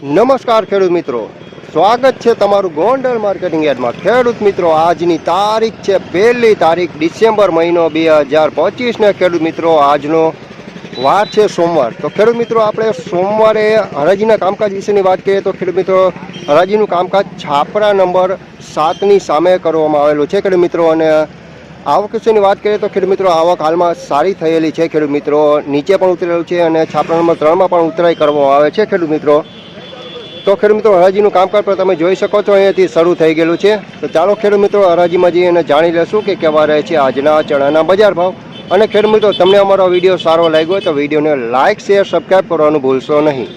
નમસ્કાર ખેડૂત મિત્રો, સ્વાગત છે તમારું ગોંડલ માર્કેટિંગ યાર્ડમાં। ખેડૂત મિત્રો, આજની તારીખ છે 1 તારીખ ડિસેમ્બર મહિનો 2025 ને ખેડૂત મિત્રો આજનો વાર છે સોમવાર। તો ખેડૂત મિત્રો, આપણે સોમવારે હરાજીના કામકાજ વિશેની વાત કરીએ તો ખેડૂત મિત્રો હરાજીનું કામકાજ છાપરા નંબર 7ની સામે કરવામાં આવેલું છે ખેડૂત મિત્રો। અને આવક વિશેની વાત કરીએ તો ખેડૂત મિત્રો આવક હાલમાં સારી થયેલી છે ખેડૂત મિત્રો, નીચે પણ ઉતરેલું છે અને છાપરા નંબર 3માં પણ ઉતરાઈ કરવામાં આવે છે ખેડૂત મિત્રો। તો ખેડૂત મિત્રો હરાજીનું કામકાજ પર તમે જોઈ શકો છો અહીંયાથી શરૂ થઈ ગયેલું છે। તો ચાલો ખેડૂત મિત્રો હરાજીમાં જઈને જાણી લેશું કે કેવા રહે છે આજના ચણાના બજાર ભાવ। અને ખેડૂત મિત્રો તમને અમારો વિડીયો સારો લાગ્યો હોય તો વિડીયોને લાઇક શેર સબસ્ક્રાઈબ કરવાનું ભૂલશો નહીં।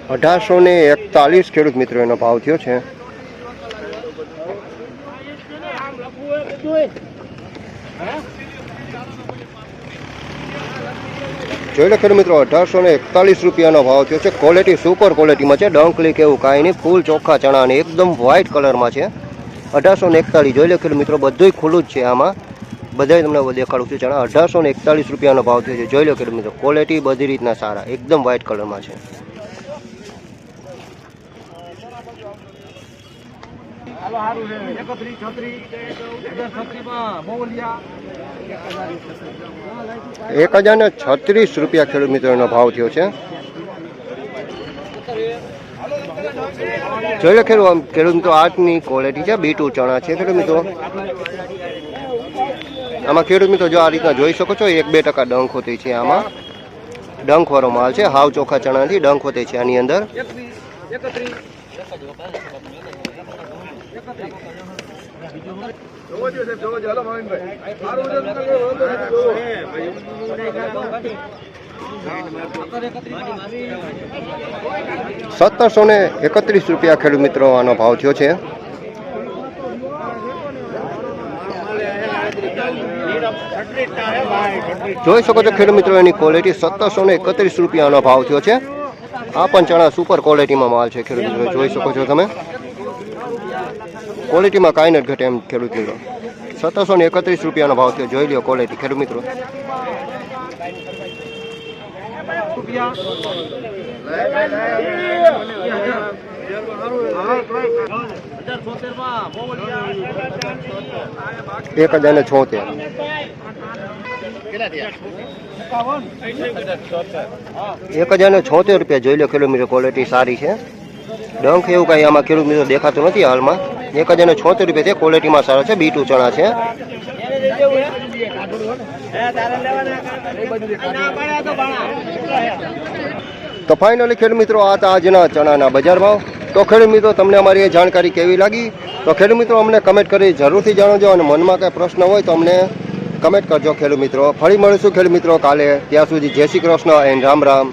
$1841 ખેડૂત મિત્રો એનો ભાવ થયો છે। જોઈ લો ખેડૂત મિત્રો $1841 ભાવ થયો છે। ક્વોલિટી સુપર ક્વોલિટીમાં છે, ડંકલી કે એવું કાંઈ નહીં, ફૂલ ચોખ્ખા ચણા ને એકદમ વ્હાઇટ કલરમાં છે। 1841 જોઈ લો ખેડૂત મિત્રો, બધું ખુલ્લું જ છે, આમાં બધા તમને દેખાડું છું ચણા। $1841 ભાવ થયો છે। જોઈ લો ખેડૂત મિત્રો, ક્વોલિટી બધી રીતના સારા, એકદમ વ્હાઇટ કલરમાં છે। $1036 ખેડૂત મિત્રોનો ભાવ થયો છે। જોઈ લો ખેડૂત મિત્રો, આજની ક્વોલિટી છે, B2 ચણા છે ખેડૂત મિત્રો। આમાં ખેડૂત મિત્રો જો આ રીતના જોઈ શકો છો 1-2% ડંખ હોતી છે, આમાં ડંખ વાળો માલ છે, હાવ ચોખ્ખા ચણાથી ડંખ હોતી છે આની અંદર। $1731 ખેડૂત મિત્રો આનો ભાવ થયો છે। જોઈ શકો છો ખેડૂત મિત્રો એની ક્વોલિટી, $1731 ભાવ થયો છે। આ પણ ચણા સુપર ક્વોલિટીમાં માલ છે ખેડૂત મિત્રો, જોઈ શકો છો તમે, ક્વોલિટીમાં કાંઈ નથી ઘટે એમ ખેડૂત મિત્રો। $1731 ભાવ થયો, જોઈ લો ક્વોલિટી ખેડૂત મિત્રો। $1076 જોઈ લો ખેડૂત મિત્રો, ક્વોલિટી સારી છે, ડંખ એવું કાંઈ આમાં ખેડૂત મિત્રો દેખાતું નથી હાલમાં। $1076 છે, ક્વોલિટીમાં સારા છે, B2 ચણા છે। તો ફાઇનલી ખેડૂત મિત્રો આ હતા આજના ચણાના બજાર ભાવ। તો ખેડૂત મિત્રો તમને અમારી એ જાણકારી કેવી લાગી તો ખેડૂત મિત્રો અમને કમેન્ટ કરી જરૂરથી જણાવજો, અને મનમાં કંઈ પ્રશ્ન હોય તો અમને કમેન્ટ કરજો ખેડૂત મિત્રો। ફરી મળીશું ખેડૂત મિત્રો કાલે, ત્યાં સુધી જય શ્રી કૃષ્ણ એન્ડ રામ રામ।